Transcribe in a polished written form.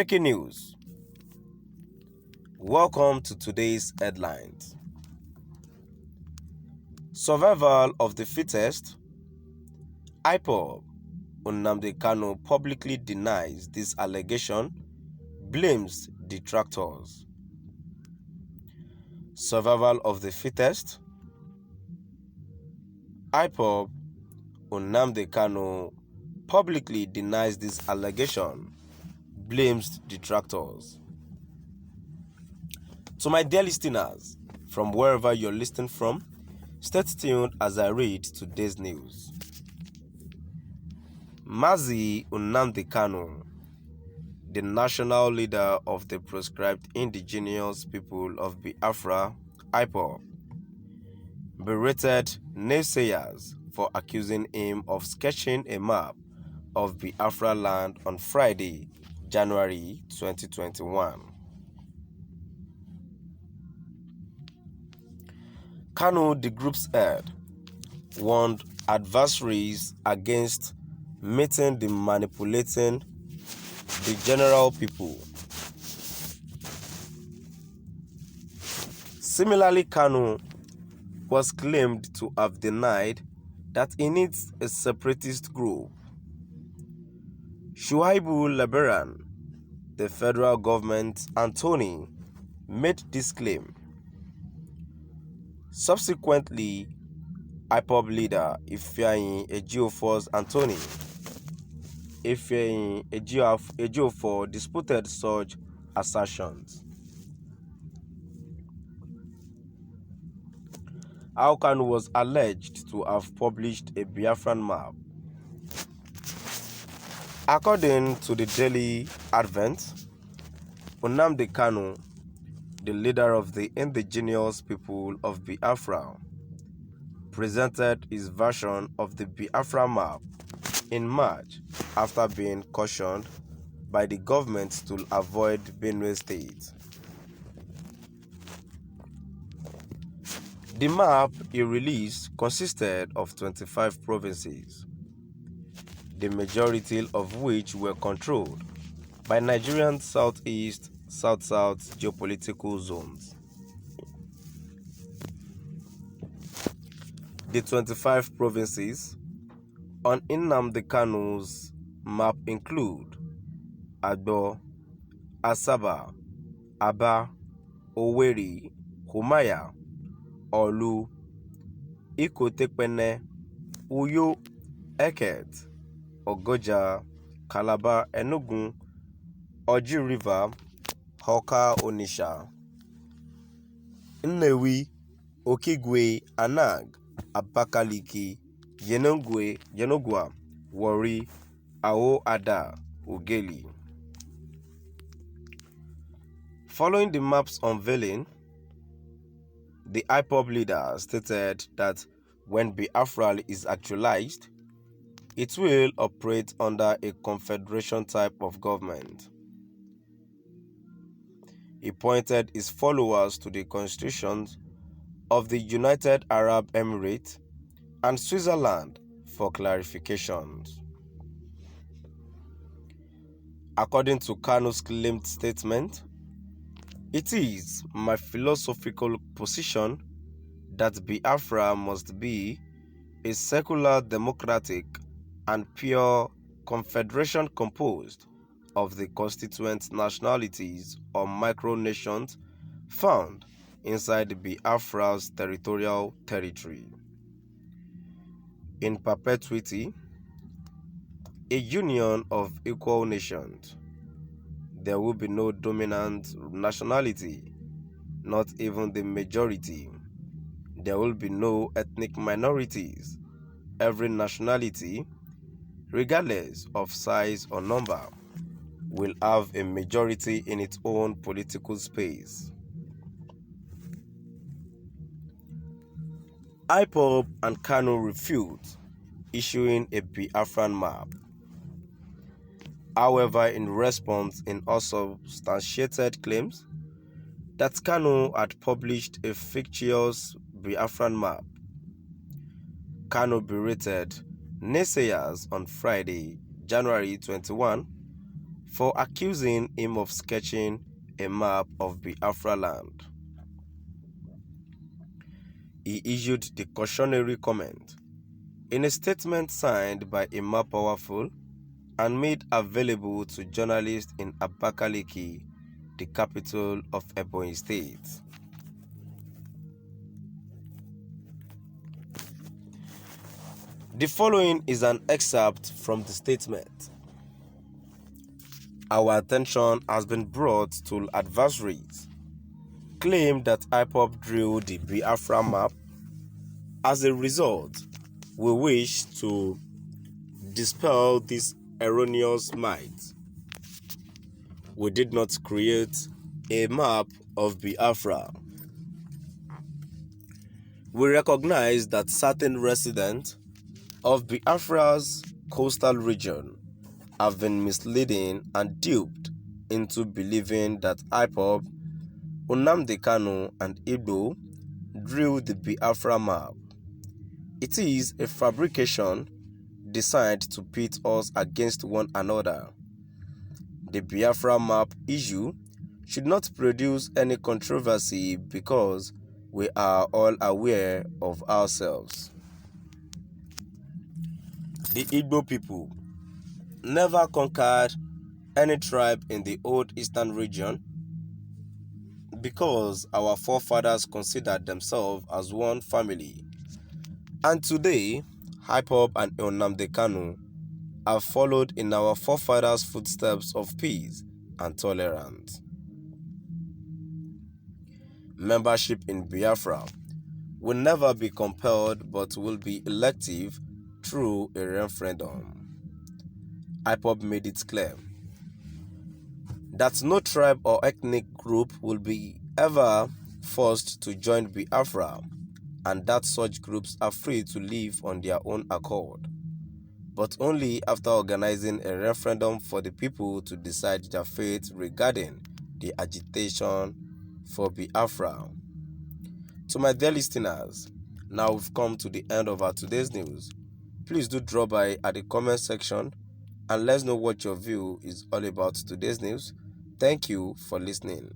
Breaking news. Welcome to today's headlines. Survival of the fittest. Ipob, Nnamdi Kanu publicly denies this allegation, blames detractors. Survival of the fittest. Ipob, Nnamdi Kanu publicly denies this allegation, blames detractors. To my dear listeners, from wherever you're listening from, stay tuned as I read today's news. Mazi Nnamdi Kanu, the national leader of the proscribed indigenous people of Biafra, Ipob, berated naysayers for accusing him of sketching a map of Biafra land on Friday, January 2021. Kanu, the group's head, warned adversaries against meeting the manipulating the general people. Similarly, Kanu was claimed to have denied that he needs a separatist group. Shuaibu Lebaran, the federal government, Anthony, made this claim. Subsequently, Ipob leader Ifeanyi Ejiofor's Anthony Ejiofor disputed such assertions. Kanu was alleged to have published a Biafran map. According to the Daily Advent, Nnamdi Kanu, the leader of the indigenous people of Biafra, presented his version of the Biafra map in March after being cautioned by the government to avoid Benue State. The map he released consisted of 25 provinces, the majority of which were controlled by Nigerian Southeast, South-South geopolitical zones. The 25 provinces on Nnamdi Kanu's map include Ado, Asaba, Aba, Owerri, Humaya, Olu, Ikotekpene, Uyo, Eket, Ogoja, Calabar, Enugu, Oji River, Hoka, Onisha, Nnewi, Okigwe, Anag, Abakaliki, Yenogwa, Warri, Ao Ada, Ugeli. Following the map's unveiling, the Ipob leader stated that when Biafra is actualized, it will operate under a confederation type of government. He pointed his followers to the constitutions of the United Arab Emirates and Switzerland for clarifications. According to Kanu's claimed statement, it is my philosophical position that Biafra must be a secular, democratic, and pure confederation composed of the constituent nationalities or micronations found inside Biafra's territorial territory. In perpetuity, a union of equal nations, there will be no dominant nationality, not even the majority. There will be no ethnic minorities. Every nationality, regardless of size or number, will have a majority in its own political space. Ipob and Kanu refute issuing a Biafran map. However, in response in unsubstantiated claims that Kanu had published a fictitious Biafran map, Kanu berated naysayers on Friday, January 21, for accusing him of sketching a map of Biafra land. He issued the cautionary comment in a statement signed by Emma Powerful and made available to journalists in Abakaliki, the capital of Ebonyi State. The following is an excerpt from the statement. Our attention has been brought to adversaries claim that Ipob drew the Biafra map. As a result, we wish to dispel this erroneous myth. We did not create a map of Biafra. We recognize that certain residents of Biafra's coastal region have been misleading and duped into believing that Ipob, Nnamdi Kanu, and Ipob drew the Biafra map. It is a fabrication designed to pit us against one another. The Biafra map issue should not produce any controversy because we are all aware of ourselves. The Igbo people never conquered any tribe in the old eastern region because our forefathers considered themselves as one family. And today, Ipob and Nnamdi Kanu have followed in our forefathers' footsteps of peace and tolerance. Membership in Biafra will never be compelled but will be elective through a referendum. Ipob made it clear that no tribe or ethnic group will be ever forced to join Biafra, and that such groups are free to live on their own accord, but only after organizing a referendum for the people to decide their fate regarding the agitation for Biafra. To my dear listeners, now we've come to the end of our today's news. Please do drop by at the comment section and let's know what your view is all about today's news. Thank you for listening.